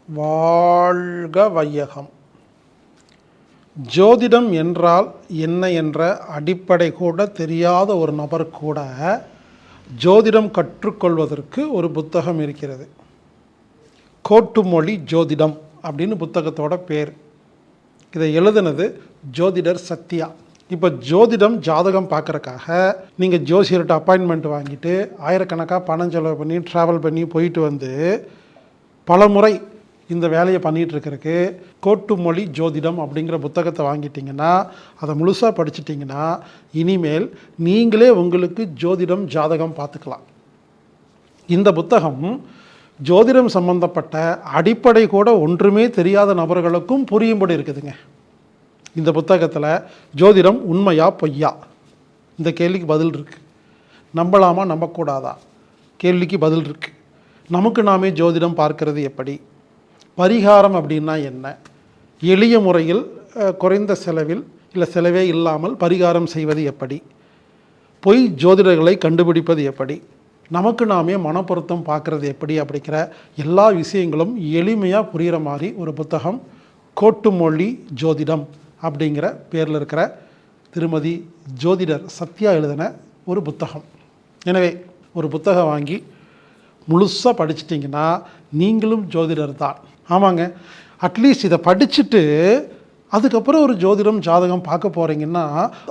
வாழ்க வையகம். ஜோதிடம் என்றால் என்ன என்ற அடிப்படை கூட தெரியாத ஒரு நபர் கூட ஜோதிடம் கற்றுக்கொள்வதற்கு ஒரு புத்தகம் இருக்கிறது. கோட்டுமொழி ஜோதிடம் அப்படின்னு புத்தகத்தோட பேர். இதை எழுதுனது ஜோதிடர் சத்யா. இப்போ ஜோதிடம் ஜாதகம் பார்க்குறக்காக நீங்கள் ஜோசியர்கிட்ட அப்பாயின்மெண்ட் வாங்கிட்டு ஆயிரக்கணக்காக பணம் செலவு பண்ணி ட்ராவல் பண்ணி போயிட்டு வந்து பல முறை இந்த வேலையை பண்ணிகிட்ருக்கிறதுக்கு கோட்டுமொழி ஜோதிடம் அப்படிங்கிற புத்தகத்தை வாங்கிட்டிங்கன்னா அதை முழுசாக படிச்சிட்டிங்கன்னா இனிமேல் நீங்களே உங்களுக்கு ஜோதிடம் ஜாதகம் பார்த்துக்கலாம். இந்த புத்தகம் ஜோதிடம் சம்பந்தப்பட்ட அடிப்படை கூட ஒன்றுமே தெரியாத நபர்களுக்கும் புரியும்படி இருக்குதுங்க. இந்த புத்தகத்தில் ஜோதிடம் உண்மையா பொய்யா இந்த கேள்விக்கு பதில் இருக்குது. நம்பலாமா நம்பக்கூடாதா கேள்விக்கு பதில் இருக்குது. நமக்கு நாமே ஜோதிடம் பார்க்கறது எப்படி, பரிகாரம் அப்படின்னா என்ன, எளிய முறையில் குறைந்த செலவில் இல்லை செலவே இல்லாமல் பரிகாரம் செய்வது எப்படி, பொய் ஜோதிடர்களை கண்டுபிடிப்பது எப்படி, நமக்கு நாமே மனப்பொருத்தம் பார்க்குறது எப்படி அப்படிங்கிற எல்லா விஷயங்களும் எளிமையாக புரிகிற மாதிரி ஒரு புத்தகம் கோட்டுமொழி ஜோதிடம் அப்படிங்கிற பேரில் இருக்கிற திருமதி ஜோதிடர் சத்யா எழுதின ஒரு புத்தகம். எனவே ஒரு புத்தகம் வாங்கி முழுசாக படிச்சிட்டிங்கன்னா நீங்களும் ஜோதிடர் தான். ஆமாங்க, அட்லீஸ்ட் இதை படிச்சுட்டு அதுக்கப்புறம் ஒரு ஜோதிடம் ஜாதகம் பார்க்க போகிறீங்கன்னா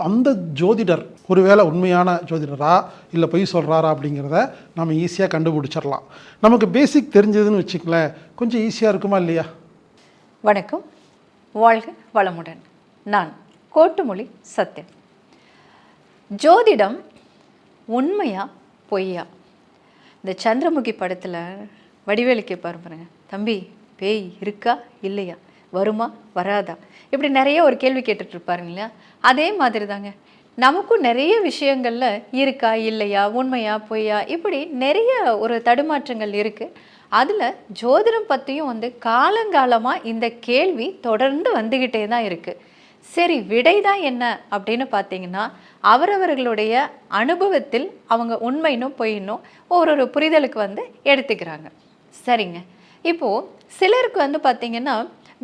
அந்த ஜோதிடர் ஒருவேளை உண்மையான ஜோதிடரா இல்லை பொய் சொல்கிறாரா அப்படிங்கிறத நம்ம ஈஸியாக கண்டுபிடிச்சிடலாம். நமக்கு பேசிக் தெரிஞ்சதுன்னு வச்சுக்கலேன், கொஞ்சம் ஈஸியாக இருக்குமா இல்லையா? வணக்கம், வாழ்க வளமுடன். நான் கோட்டுமொழி சத்யா. ஜோதிடம் உண்மையா பொய்யா? இந்த சந்திரமுகி படத்தில் வடிவேலுக்கு பாருங்க, தம்பி பேய் இருக்கா இல்லையா, வருமா வராதா, இப்படி நிறைய ஒரு கேள்வி கேட்டுட்ருப்பாருங்க இல்லையா? அதே மாதிரி தாங்க நமக்கும் நிறைய விஷயங்களில் இருக்கா இல்லையா, உண்மையா பொய்யா, இப்படி நிறைய ஒரு தடுமாற்றங்கள் இருக்குது. அதில் ஜோதிடம் பற்றியும் காலங்காலமாக இந்த கேள்வி தொடர்ந்து வந்துக்கிட்டே தான் இருக்குது. சரி, விடை தான் என்ன அப்படின்னு பார்த்தீங்கன்னா அவரவர்களுடைய அனுபவத்தில் அவங்க உண்மையினும் பொய்யினும் ஒரு புரிதலுக்கு எடுத்துக்கிறாங்க. சரிங்க, இப்போது சிலருக்கு பார்த்திங்கன்னா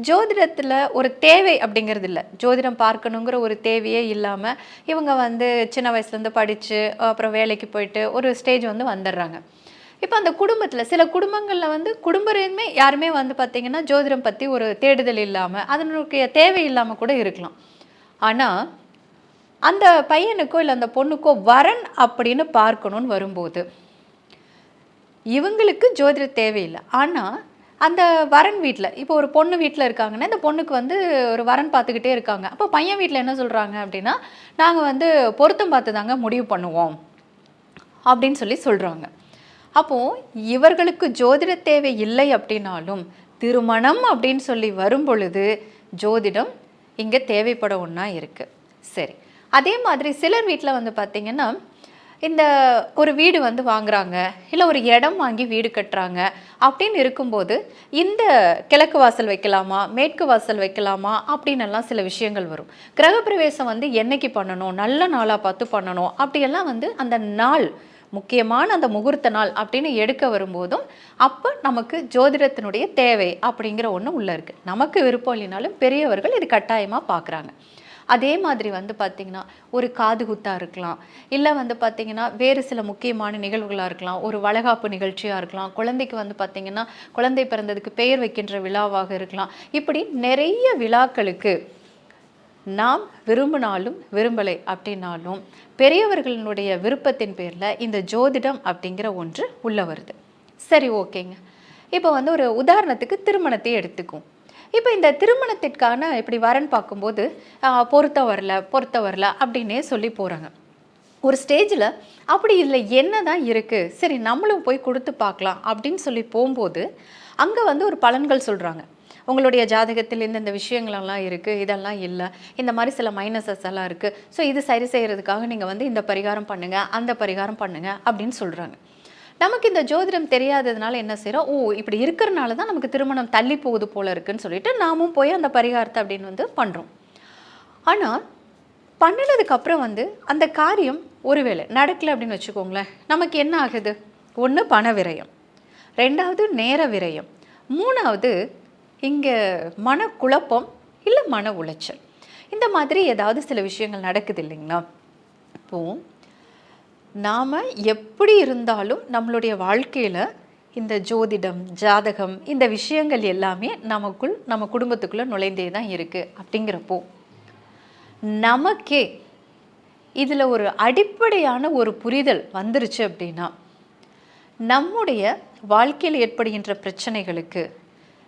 ஜோதிடத்தில் ஒரு தேவை அப்படிங்கிறது இல்லை. ஜோதிடம் பார்க்கணுங்கிற ஒரு தேவையே இல்லாமல் இவங்க சின்ன வயசுலேருந்து படித்து அப்புறம் வேலைக்கு போயிட்டு ஒரு ஸ்டேஜ் வந்துடுறாங்க. இப்போ அந்த குடும்பத்தில் சில குடும்பங்களில் குடும்பமே யாருமே பார்த்திங்கன்னா ஜோதிடம் பற்றி ஒரு தேடுதல் இல்லாமல் அதனுடைய தேவை இல்லாமல் கூட இருக்கலாம். ஆனால் அந்த பையனுக்கோ இல்லை அந்த பொண்ணுக்கோ வரன் அப்படின்னு பார்க்கணுன்னு வரும்போது இவங்களுக்கு ஜோதிட தேவையில்லை. ஆனால் அந்த வரன் வீட்டில் இப்போ ஒரு பொண்ணு வீட்டில் இருக்காங்கன்னா இந்த பொண்ணுக்கு ஒரு வரன் பார்த்துக்கிட்டே இருக்காங்க. அப்போ பையன் வீட்டில் என்ன சொல்கிறாங்க அப்படின்னா, நாங்கள் பொருத்தம் பார்த்து தாங்க முடிவு பண்ணுவோம் அப்படின்னு சொல்கிறாங்க. அப்போது இவர்களுக்கு ஜோதிட தேவை இல்லை அப்படின்னாலும் திருமணம் அப்படின்னு வரும் பொழுது ஜோதிடம் இங்கே தேவைப்பட ஒன்றா இருக்குது. சரி, அதே மாதிரி சிலர் வீட்டில் பார்த்திங்கன்னா இந்த ஒரு வீடு வாங்குறாங்க, இல்லை ஒரு இடம் வாங்கி வீடு கட்டுறாங்க அப்படின்னு இருக்கும்போது இந்த கிழக்கு வாசல் வைக்கலாமா மேற்கு வாசல் வைக்கலாமா அப்படின்னு எல்லாம் சில விஷயங்கள் வரும். கிரகப்பிரவேசம் என்னைக்கு பண்ணணும், நல்ல நாளாக பார்த்து பண்ணணும் அப்படியெல்லாம் அந்த நாள் முக்கியமான அந்த முகூர்த்த நாள் அப்படின்னு எடுக்க வரும்போதும் அப்போ நமக்கு ஜோதிடத்தினுடைய தேவை அப்படிங்கிற ஒன்று உள்ளே இருக்குது. நமக்கு விருப்பம் இல்லைனாலும் பெரியவர்கள் இது கட்டாயமாக பார்க்குறாங்க. அதே மாதிரி பார்த்திங்கன்னா ஒரு காது குத்தாக இருக்கலாம், இல்லை பார்த்திங்கன்னா வேறு சில முக்கியமான நிகழ்வுகளாக இருக்கலாம், ஒரு வளைகாப்பு நிகழ்ச்சியாக இருக்கலாம், குழந்தைக்கு பார்த்திங்கன்னா குழந்தை பிறந்ததுக்கு பெயர் வைக்கின்ற விழாவாக இருக்கலாம். இப்படி நிறைய விழாக்களுக்கு நாம் விரும்பினாலும் விரும்பலை அப்படின்னாலும் பெரியவர்களினுடைய விருப்பத்தின் பேரில் இந்த ஜோதிடம் அப்படிங்கிற ஒன்று உள்ள வருது. சரி, ஓகேங்க. இப்போ ஒரு உதாரணத்துக்கு திருமணத்தை எடுத்துக்கும். இப்போ இந்த திருமணத்திற்கான இப்படி வரன் பார்க்கும்போது பொருத்த வரல அப்படின்னே சொல்லி போகிறாங்க. ஒரு ஸ்டேஜில் அப்படி இதில் என்ன தான் இருக்குது, சரி நம்மளும் போய் கொடுத்து பார்க்கலாம் அப்படின்னு போகும்போது அங்கே ஒரு பலன்கள் சொல்கிறாங்க. உங்களுடைய ஜாதகத்தில் இந்த விஷயங்களெல்லாம் இருக்குது, இதெல்லாம் இல்லை, இந்த மாதிரி சில மைனஸஸ் எல்லாம் இருக்குது, ஸோ இது சரி செய்கிறதுக்காக நீங்கள் இந்த பரிகாரம் பண்ணுங்கள் அந்த பரிகாரம் பண்ணுங்கள் அப்படின்னு சொல்கிறாங்க. நமக்கு இந்த ஜோதிடம் தெரியாததுனால என்ன செய்கிறோம், இப்படி இருக்கிறனால தான் நமக்கு திருமணம் தள்ளி போகுது போல இருக்குன்னு சொல்லிட்டு நாமும் போய் அந்த பரிகாரத்தை அப்படின்னு பண்ணுறோம். ஆனால் பண்ணினதுக்கப்புறம் அந்த காரியம் ஒருவேளை நடக்கலை அப்படின்னு வச்சுக்கோங்களேன், நமக்கு என்ன ஆகுது? ஒன்று பண விரயம், ரெண்டாவது நேர விரயம், மூணாவது இங்கே மனக்குழப்பம் இல்லை மன உளைச்சல் இந்த மாதிரி ஏதாவது சில விஷயங்கள் நடக்குது இல்லைங்களா? இப்போது நாம் எப்படி இருந்தாலும் நம்மளுடைய வாழ்க்கையில் இந்த ஜோதிடம், ஜாதகம் இந்த விஷயங்கள் எல்லாமே நம்ம குடும்பத்துக்குள்ளே நுழைந்தே தான் இருக்குது. அப்படிங்கிறப்போ நமக்கே இதில் ஒரு அடிப்படையான ஒரு புரிதல் வந்துருச்சு அப்படின்னா, நம்முடைய வாழ்க்கையில் ஏற்படுகின்ற பிரச்சனைகளுக்கு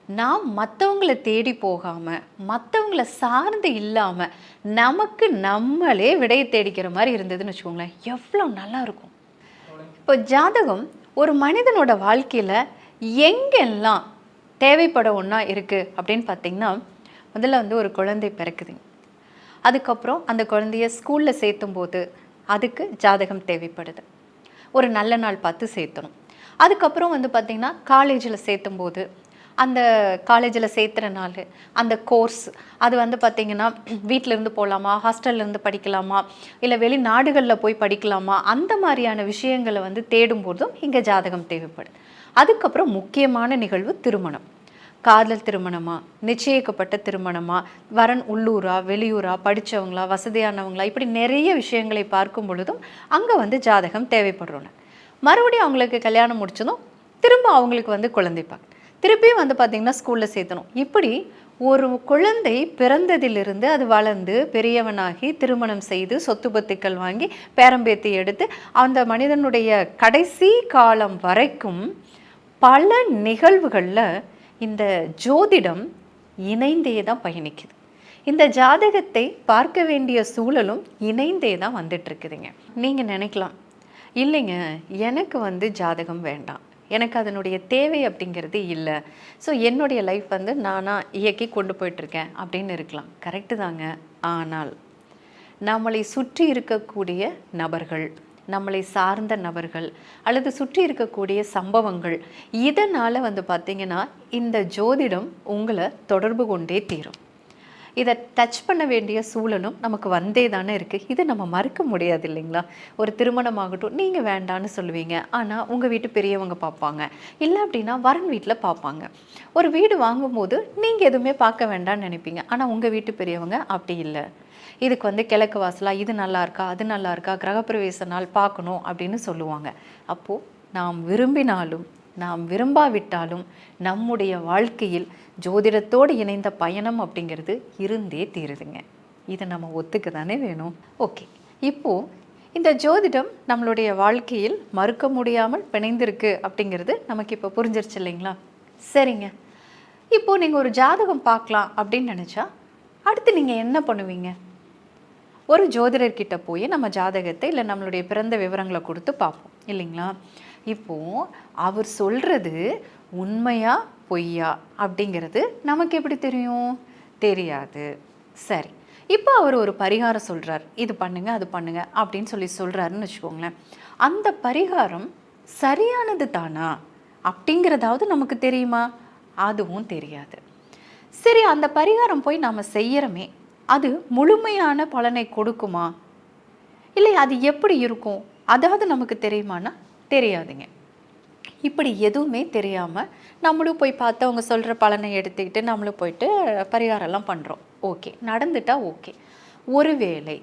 நாம் மற்றவங்களை தேடி போகாமல், மற்றவங்கள சார்ந்து இல்லாமல் நமக்கு நம்மளே விடையை தேடிக்கிற மாதிரி இருந்ததுன்னு வச்சுக்கோங்களேன், எவ்வளோ நல்லா இருக்கும். இப்போ ஜாதகம் ஒரு மனிதனோட வாழ்க்கையில் எங்கெல்லாம் தேவைப்பட ஒன்றா இருக்குது அப்படின்னு பார்த்திங்கன்னா, முதல்ல வந்து ஒரு குழந்தை பிறக்குதுங்க. அதுக்கப்புறம் அந்த குழந்தைய ஸ்கூலில் சேர்த்தும் போது அதுக்கு ஜாதகம் தேவைப்படுது. ஒரு நல்ல நாள் பார்த்து சேர்த்தணும். அதுக்கப்புறம் வந்து பார்த்திங்கன்னா காலேஜில் சேர்த்தும் போது அந்த காலேஜில் சேர்த்துற நாள், அந்த கோர்ஸ் அது வந்து பார்த்திங்கன்னா வீட்டிலேருந்து போகலாமா, ஹாஸ்டல்லேருந்து படிக்கலாமா, இல்லை வெளிநாடுகளில் போய் படிக்கலாமா, அந்த மாதிரியான விஷயங்களை வந்து தேடும்போதும் இங்கே ஜாதகம் தேவைப்படுது. அதுக்கப்புறம் முக்கியமான நிகழ்வு திருமணம். காதல் திருமணமா, நிச்சயிக்கப்பட்ட திருமணமா, வரன் உள்ளூரா வெளியூரா, படித்தவங்களா வசதியானவங்களா, இப்படி நிறைய விஷயங்களை பார்க்கும் பொழுதும் அங்கே வந்து ஜாதகம் தேவைப்படுறோன்னு. மறுபடியும் அவங்களுக்கு கல்யாணம் முடிச்சதும் திரும்ப அவங்களுக்கு வந்து குழந்தைப்பாங்க, திருப்பியும் வந்து பார்த்திங்கன்னா ஸ்கூலில் சேர்த்தணும். இப்படி ஒரு குழந்தை பிறந்ததிலிருந்து அது வளர்ந்து பெரியவனாகி திருமணம் செய்து சொத்து பத்துக்கள் வாங்கி பேரம்பேத்தி எடுத்து அந்த மனிதனுடைய கடைசி காலம் வரைக்கும் பல நிகழ்வுகளில் இந்த ஜோதிடம் இணைந்தே தான் பயணிக்குது. இந்த ஜாதகத்தை பார்க்க வேண்டிய சூழலும் இணைந்தே தான் வந்துட்டுருக்குதுங்க. நீங்கள் நினைக்கலாம், இல்லைங்க எனக்கு வந்து ஜாதகம் வேண்டாம், எனக்கு அதனுடைய தேவை அப்படிங்கிறது இல்லை, ஸோ என்னுடைய லைஃப் வந்து நானாக இயக்கி கொண்டு போயிட்டுருக்கேன் அப்படின்னு இருக்கலாம். கரெக்டு தாங்க. ஆனால் நம்மளை சுற்றி இருக்கக்கூடிய நபர்கள், நம்மளை சார்ந்த நபர்கள் அல்லது சுற்றி இருக்கக்கூடிய சம்பவங்கள் இதனால் வந்து பார்த்திங்கன்னா இந்த ஜோதிடம் உங்களை தொடர்பு கொண்டே தீரும். இதை டச் பண்ண வேண்டிய சூழலும் நமக்கு வந்தே தானே இருக்குது. இதை நம்ம மறுக்க முடியாது இல்லைங்களா? ஒரு திருமணமாகட்டும், நீங்கள் வேண்டான்னு சொல்லுவீங்க, ஆனால் உங்கள் வீட்டு பெரியவங்க பார்ப்பாங்க, இல்லை அப்படின்னா வரன் வீட்டில் பார்ப்பாங்க. ஒரு வீடு வாங்கும்போது நீங்கள் எதுவுமே பார்க்க வேண்டாம்னு நினைப்பீங்க, ஆனால் உங்கள் வீட்டு பெரியவங்க அப்படி இல்லை, இதுக்கு வந்து கிழக்கு வாசலா, இது நல்லா இருக்கா, அது நல்லா இருக்கா, கிரகப்பிரவேச நாள் பார்க்கணும் அப்படின்னு சொல்லுவாங்க. அப்போது நாம் விரும்பினாலும் நாம் விரும்பாவிட்டாலும் நம்முடைய வாழ்க்கையில் ஜோதிடத்தோடு இணைந்த பயணம் அப்படிங்கிறது இருந்தே தீருதுங்க. இதை நம்ம ஒத்துக்க தானே வேணும். ஓகே, இப்போது இந்த ஜோதிடம் நம்மளுடைய வாழ்க்கையில் மறுக்க முடியாமல் பிணைந்திருக்கு அப்படிங்கிறது நமக்கு இப்போ புரிஞ்சிருச்சு இல்லைங்களா? சரிங்க, இப்போது நீங்கள் ஒரு ஜாதகம் பார்க்கலாம் அப்படின்னு நினச்சா அடுத்து நீங்கள் என்ன பண்ணுவீங்க? ஒரு ஜோதிடர்கிட்ட போய் நம்ம ஜாதகத்தை இல்லை நம்மளுடைய பிறந்த விவரங்களை கொடுத்து பார்ப்போம் இல்லைங்களா? இப்போது அவர் சொல்கிறது உண்மையா பொய்யா அப்படிங்கிறது நமக்கு எப்படி தெரியும்? தெரியாது. சரி, இப்போ அவர் ஒரு பரிகாரம் சொல்கிறார், இது பண்ணுங்க அது பண்ணுங்க அப்படின்னு சொல்கிறாருன்னு வச்சுக்கோங்களேன். அந்த பரிகாரம் சரியானது தானா அப்படிங்கிறதாவது நமக்கு தெரியுமா? அதுவும் தெரியாது. சரி, அந்த பரிகாரம் போய் நாம் செய்கிறோமே, அது முழுமையான பலனை கொடுக்குமா, இல்லை அது எப்படி இருக்கும், அதாவது நமக்கு தெரியுமானா தெரியாதுங்க. இப்படி எதுவுமே தெரியாமல் நம்மளும் போய் பார்த்து அவங்க சொல்கிற பலனை எடுத்துக்கிட்டு நம்மளும் போயிட்டு பரிகாரம்லாம் பண்ணுறோம். ஓகே, நடந்துட்டா ஓகே. ஒருவேளை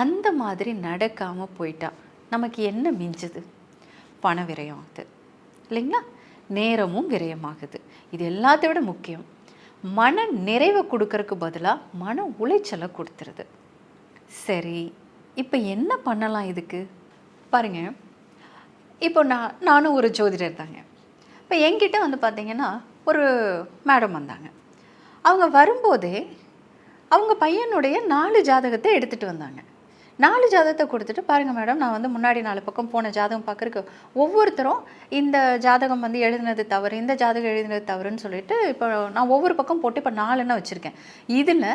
அந்த மாதிரி நடக்காமல் போயிட்டா நமக்கு என்ன மிஞ்சுது? பண விரயம் ஆகுது இல்லைங்களா? நேரமும் விரயமாகுது. இது எல்லாத்த விட முக்கியம், மன நிறைவை கொடுக்கறதுக்கு பதிலாக மன உளைச்சலை கொடுத்துருது. சரி, இப்போ என்ன பண்ணலாம் இதுக்கு? பாருங்கள், இப்போ நானும் ஒரு ஜோதிடர் தாங்க. இப்போ என்கிட்ட வந்து பார்த்திங்கன்னா ஒரு மேடம் வந்தாங்க. அவங்க வரும்போதே அவங்க பையனுடைய 4 ஜாதகத்தை எடுத்துகிட்டு வந்தாங்க. 4 ஜாதகத்தை கொடுத்துட்டு, பாருங்கள் மேடம், நான் வந்து முன்னாடி 4 பக்கம் போன ஜாதகம் பார்க்குறக்கு ஒவ்வொருத்தரும் இந்த ஜாதகம் வந்து எழுதினது தவறு, இந்த ஜாதகம் எழுதினது தவறுன்னு சொல்லிட்டு இப்போ நான் ஒவ்வொரு பக்கம் போட்டு இப்போ 4 வச்சுருக்கேன். இதில்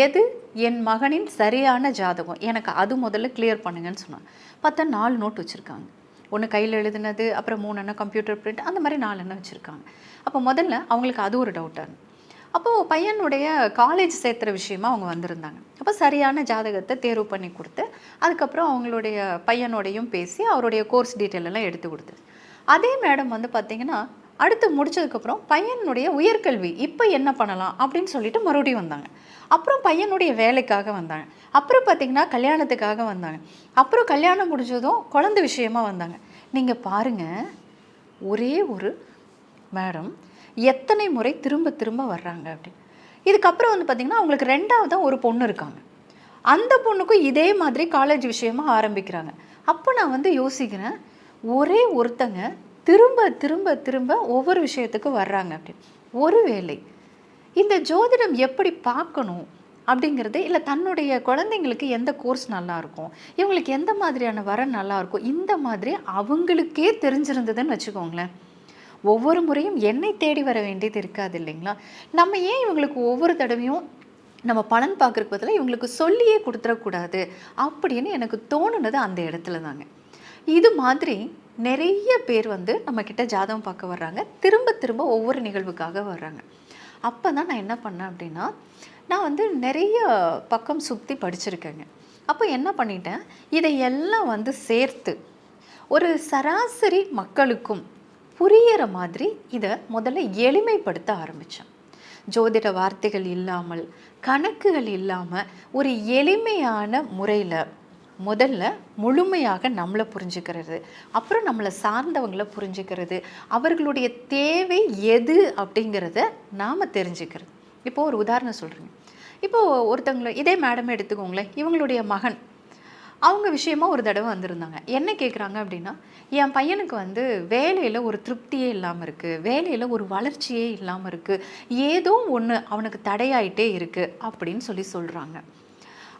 எது என் மகனின் சரியான ஜாதகம், எனக்கு அது முதல்ல கிளியர் பண்ணுங்கன்னு சொன்னாங்க. பார்த்தா 4 நோட் வச்சுருக்காங்க. ஒன்று கையில் எழுதுனது, அப்புறம் 3 கம்ப்யூட்டர் பிரிண்ட், அந்த மாதிரி 4 வச்சுருக்காங்க. அப்போ முதல்ல அவங்களுக்கு அது ஒரு டவுட்டாக இருந்தது. அப்போது பையனுடைய காலேஜ் சேர்த்துற விஷயமா அவங்க வந்திருந்தாங்க. அப்போ சரியான ஜாதகத்தை தேர்வு பண்ணி கொடுத்து, அதுக்கப்புறம் அவங்களுடைய பையனோடையும் பேசி அவருடைய கோர்ஸ் டீட்டெயில் எல்லாம் எடுத்து கொடுத்தது. அதே மேடம் வந்து பார்த்திங்கன்னா அடுத்து முடிச்சதுக்கப்புறம் பையனுடைய உயர்கல்வி இப்போ என்ன பண்ணலாம் அப்படின்னு சொல்லிட்டு மறுபடியும் வந்தாங்க. அப்புறம் பையனுடைய வேலைக்காக வந்தாங்க. அப்புறம் பார்த்திங்கன்னா கல்யாணத்துக்காக வந்தாங்க. அப்புறம் கல்யாணம் முடிஞ்சதும் குழந்தை விஷயமா வந்தாங்க. நீங்கள் பாருங்கள், ஒரே ஒரு மேடம் எத்தனை முறை திரும்ப திரும்ப வர்றாங்க அப்படின்னு. இதுக்கப்புறம் வந்து பார்த்திங்கன்னா அவங்களுக்கு 2ஆவதாக ஒரு பொண்ணு இருக்காங்க. அந்த பொண்ணுக்கும் இதே மாதிரி காலேஜ் விஷயமா ஆரம்பிக்கிறாங்க. அப்போ நான் வந்து யோசிக்கிறேன், ஒரே ஒருத்தங்க திரும்ப திரும்ப திரும்ப ஒவ்வொரு விஷயத்துக்கு வர்றாங்க அப்படின்னு. ஒருவேளை இந்த ஜோதிடம் எப்படி பார்க்கணும் அப்படிங்கிறது, இல்லை தன்னுடைய குழந்தைங்களுக்கு எந்த கோர்ஸ் நல்லாயிருக்கும், இவங்களுக்கு எந்த மாதிரியான வரன் நல்லாயிருக்கும், இந்த மாதிரி அவங்களுக்கே தெரிஞ்சிருந்ததுன்னு வச்சுக்கோங்களேன், ஒவ்வொரு முறையும் என்னை தேடி வர வேண்டியது இருக்காது இல்லைங்களா? நம்ம ஏன் இவங்களுக்கு ஒவ்வொரு தடவையும் நம்ம பலன் பார்க்குறதுக்கு பதிலாக இவங்களுக்கு சொல்லியே கொடுத்துடக்கூடாது அப்படின்னு எனக்கு தோணுனது அந்த இடத்துல தாங்க. இது மாதிரி நிறைய பேர் வந்து நம்மக்கிட்ட ஜாதகம் பார்க்க வர்றாங்க, திரும்ப திரும்ப ஒவ்வொரு நிகழ்வுக்காக வர்றாங்க. அப்போ தான் நான் என்ன பண்ணேன் அப்படின்னா, நான் வந்து நிறைய பக்கம் சுற்றி படிச்சிருக்கேங்க. அப்போ என்ன பண்ணிட்டேன், இதையெல்லாம் வந்து சேர்த்து ஒரு சராசரி மக்களுக்கும் புரியிற மாதிரி இதை முதல்ல எளிமைப்படுத்த ஆரம்பித்தேன். ஜோதிட வார்த்தைகள் இல்லாமல், கணக்குகள் இல்லாமல் ஒரு எளிமையான முறையில் முதல்ல முழுமையாக நம்மளை புரிஞ்சுக்கிறது, அப்புறம் நம்மளை சார்ந்தவங்களை புரிஞ்சுக்கிறது, அவர்களுடைய தேவை எது அப்படிங்கிறத நாம் தெரிஞ்சுக்கிறது. இப்போது ஒரு உதாரணம் சொல்கிறேங்க. இப்போது ஒருத்தவங்களை இதே மேடம் எடுத்துக்கோங்களேன், இவங்களுடைய மகன் அவங்க விஷயமா ஒரு தடவை வந்திருந்தாங்க. என்ன கேட்குறாங்க அப்படின்னா, என் பையனுக்கு வந்து வேலையில் ஒரு திருப்தியே இல்லாமல் இருக்குது, வேலையில் ஒரு வளர்ச்சியே இல்லாமல் இருக்குது, ஏதோ ஒன்று அவனுக்கு தடையாயிட்டே இருக்குது அப்படின்னு சொல்கிறாங்க.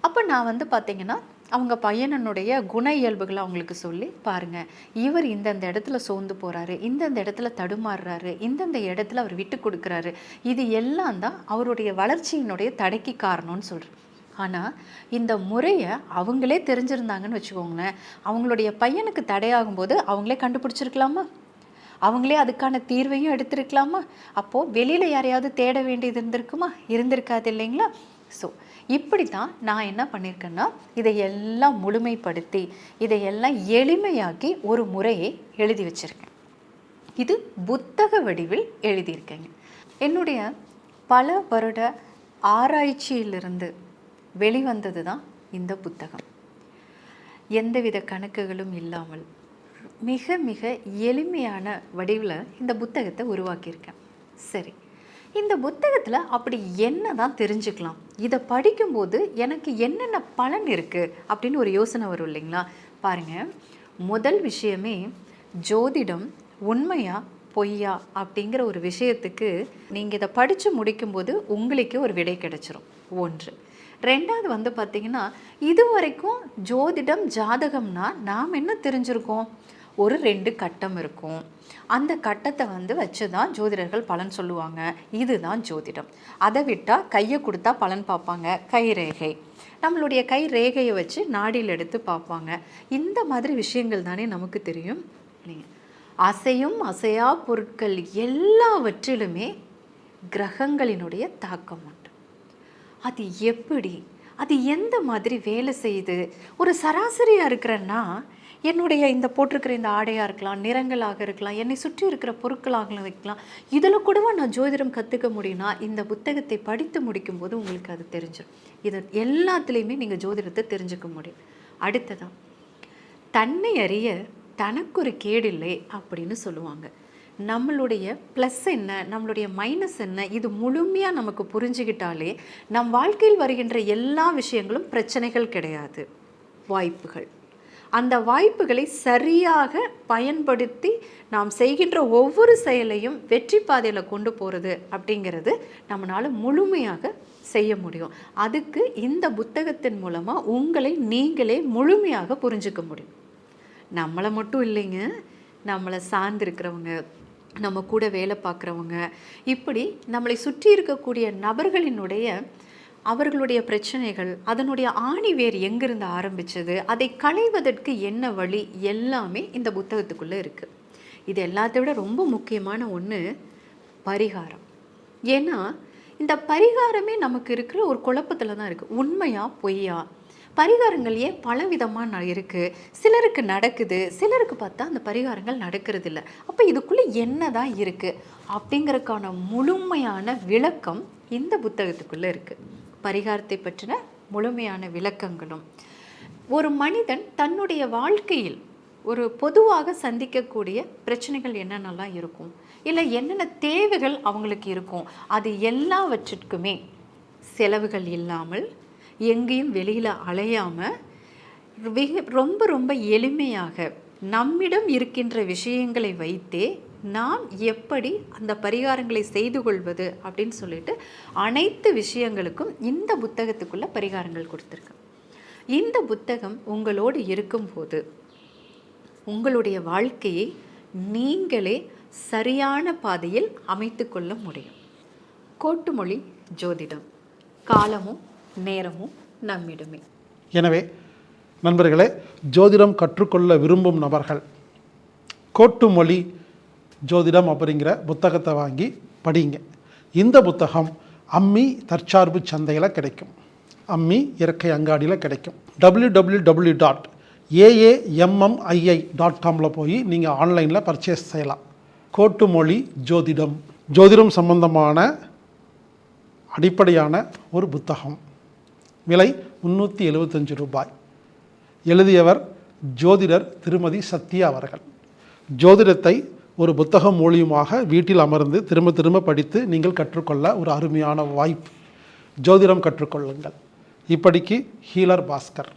அப்போ நான் வந்து பார்த்திங்கன்னா அவங்க பையனுடைய குண இயல்புகளை அவங்களுக்கு சொல்லி, பாருங்கள் இவர் இந்தந்த இடத்துல சோர்ந்து போகிறாரு, இந்தந்த இடத்துல தடுமாறுறாரு, இந்தந்த இடத்துல அவர் விட்டு கொடுக்குறாரு, இது எல்லாம் தான் அவருடைய வளர்ச்சியினுடைய தடைக்கு காரணம்னு சொல்கிறேன். ஆனால் இந்த முறையை அவங்களே தெரிஞ்சிருந்தாங்கன்னு வச்சுக்கோங்களேன், அவங்களுடைய பையனுக்கு தடையாகும்போது அவங்களே கண்டுபிடிச்சிருக்கலாமா, அவங்களே அதுக்கான தீர்வையும் எடுத்திருக்கலாமா, அப்போது வெளியில் யாரையாவது தேட வேண்டியது இருந்திருக்காது இல்லைங்களா? ஸோ இப்படி தான் நான் என்ன பண்ணியிருக்கேன்னா, இதையெல்லாம் முழுமைப்படுத்தி இதையெல்லாம் எளிமையாக்கி ஒரு முறையை எழுதி வச்சுருக்கேன். இது புத்தக வடிவில் எழுதியிருக்கேங்க. என்னுடைய பல வருட ஆராய்ச்சியிலிருந்து வெளிவந்தது தான் இந்த புத்தகம். எந்தவித கணக்குகளும் இல்லாமல் மிக மிக எளிமையான வடிவில் இந்த புத்தகத்தை உருவாக்கியிருக்கேன். சரி, இந்த புத்தகத்தில் அப்படி என்ன தான் தெரிஞ்சுக்கலாம், இதை படிக்கும்போது எனக்கு என்னென்ன பலன் இருக்குது அப்படின்னு ஒரு யோசனை வரும் இல்லைங்களா? பாருங்கள், முதல் விஷயமே ஜோதிடம் உண்மையா பொய்யா அப்படிங்கிற ஒரு விஷயத்துக்கு நீங்கள் இதை படித்து முடிக்கும்போது உங்களுக்கு ஒரு விடை கிடைச்சிரும். ஒன்று. ரெண்டாவது வந்து பார்த்திங்கன்னா, இது வரைக்கும் ஜோதிடம் ஜாதகம்னா நாம் என்ன தெரிஞ்சிருக்கோம், ஒரு 2 கட்டம் இருக்கும், அந்த கட்டத்தை வந்து வச்சு தான் ஜோதிடர்கள் பலன் சொல்லுவாங்க, இதுதான் ஜோதிடம். அதை விட்டால் கையை கொடுத்தா பலன் பார்ப்பாங்க, கை ரேகை, நம்மளுடைய கை ரேகையை வச்சு நாடியில் எடுத்து பார்ப்பாங்க, இந்த மாதிரி விஷயங்கள் தானே நமக்கு தெரியும் இல்லைங்க. அசையும் அசையா பொருட்கள் எல்லாவற்றிலுமே கிரகங்களினுடைய தாக்கம் உண்டு. அது எப்படி, அது எந்த மாதிரி வேலை செய்யுது, ஒரு சராசரியாக இருக்கிறன்னா என்னுடைய இந்த போட்டிருக்கிற இந்த ஆடையாக இருக்கலாம், நிறங்களாக இருக்கலாம், என்னை சுற்றி இருக்கிற பொருட்களாக இருக்கலாம், இதில் கூடவா நான் ஜோதிடம் கற்றுக்க முடியும்னா இந்த புத்தகத்தை படித்து முடிக்கும்போது உங்களுக்கு அது தெரிஞ்சிடும். இது எல்லாத்துலேயுமே நீங்கள் ஜோதிடத்தை தெரிஞ்சுக்க முடியும். அடுத்ததான், தன்னை அறிய தனக்கு ஒரு கேடில்லை அப்படின்னு சொல்லுவாங்க. நம்மளுடைய ப்ளஸ் என்ன, நம்மளுடைய மைனஸ் என்ன, இது முழுமையாக நமக்கு புரிஞ்சுக்கிட்டாலே நம் வாழ்க்கையில் வருகின்ற எல்லா விஷயங்களும் பிரச்சனைகள் கிடையாது, வாய்ப்புகள். அந்த வாய்ப்புகளை சரியாக பயன்படுத்தி நாம் செய்கின்ற ஒவ்வொரு செயலையும் வெற்றி பாதையில் கொண்டு போகிறது அப்படிங்கிறது நம்மளால் முழுமையாக செய்ய முடியும். அதுக்கு இந்த புத்தகத்தின் மூலமாக உங்களை நீங்களே முழுமையாக புரிஞ்சுக்க முடியும். நம்மளை மட்டும் இல்லைங்க, நம்மளை சார்ந்திருக்கிறவங்க, நம்ம கூட வேலை பார்க்குறவங்க, இப்படி நம்மளை சுற்றி இருக்கக்கூடிய நபர்களினுடைய அவர்களுடைய பிரச்சனைகள், அதனுடைய ஆணிவேர் எங்கிருந்து ஆரம்பித்தது, அதை களைவதற்கு என்ன வழி, எல்லாமே இந்த புத்தகத்துக்குள்ளே இருக்குது. இது எல்லாத்தை விட ரொம்ப முக்கியமான ஒன்று பரிகாரம். ஏன்னா இந்த பரிகாரமே நமக்கு இருக்கிற ஒரு குழப்பத்தில் தான் இருக்குது. உண்மையா பொய்யா, பரிகாரங்கள் ஏன் பலவிதமாக இருக்குது, சிலருக்கு நடக்குது, சிலருக்கு பார்த்தா அந்த பரிகாரங்கள் நடக்கிறது இல்லை. அப்போ இதுக்குள்ளே என்ன தான் இருக்குது அப்படிங்கிறதுக்கான முழுமையான விளக்கம் இந்த புத்தகத்துக்குள்ளே இருக்குது. பரிகாரத்தை பற்றின முழுமையான விளக்கங்களும், ஒரு மனிதன் தன்னுடைய வாழ்க்கையில் ஒரு பொதுவாக சந்திக்கக்கூடிய பிரச்சனைகள் என்னென்னலாம் இருக்கும், இல்லை என்னென்ன தேவைகள் அவங்களுக்கு இருக்கும், அது எல்லாவற்றிற்குமே செலவுகள் இல்லாமல் எங்கேயும் வெளியில் அலையாமல் ரொம்ப ரொம்ப எளிமையாக நம்மிடம் இருக்கின்ற விஷயங்களை வைத்தே நாம் எப்படி அந்த பரிகாரங்களை செய்து கொள்வது அப்படின்னு சொல்லிட்டு அனைத்து விஷயங்களுக்கும் இந்த புத்தகத்துக்குள்ள பரிகாரங்கள் கொடுத்துருக்கு. இந்த புத்தகம் உங்களோடு இருக்கும்போது உங்களுடைய வாழ்க்கையை நீங்களே சரியான பாதையில் அமைத்து கொள்ள முடியும். கோட்டுமொழி ஜோதிடம், காலமும் நேரமும் நம்மிடமே. எனவே நண்பர்களே, ஜோதிடம் கற்றுக்கொள்ள விரும்பும் நபர்கள் கோட்டுமொழி ஜோதிடம் அப்படிங்கிற புத்தகத்தை வாங்கி படிங்க. இந்த புத்தகம் அம்மி தற்சார்பு சந்தையில் கிடைக்கும், அம்மி இயற்கை அங்காடியில் கிடைக்கும். www.aammi.com போய் நீங்கள் ஆன்லைனில் பர்ச்சேஸ் செய்யலாம். கோட்டுமொழி ஜோதிடம், ஜோதிடம் சம்பந்தமான அடிப்படையான ஒரு புத்தகம். விலை 375 ரூபாய். எழுதியவர் ஜோதிடர் திருமதி சத்யா அவர்கள். ஜோதிடத்தை ஒரு புத்தகம் மூலியமாக வீட்டில் அமர்ந்து திரும்ப திரும்ப படித்து நீங்கள் கற்றுக்கொள்ள ஒரு அருமையான வாய்ப்பு. ஜோதிடம் கற்றுக்கொள்ளுங்கள். இப்படிக்கு ஹீலர் பாஸ்கர்.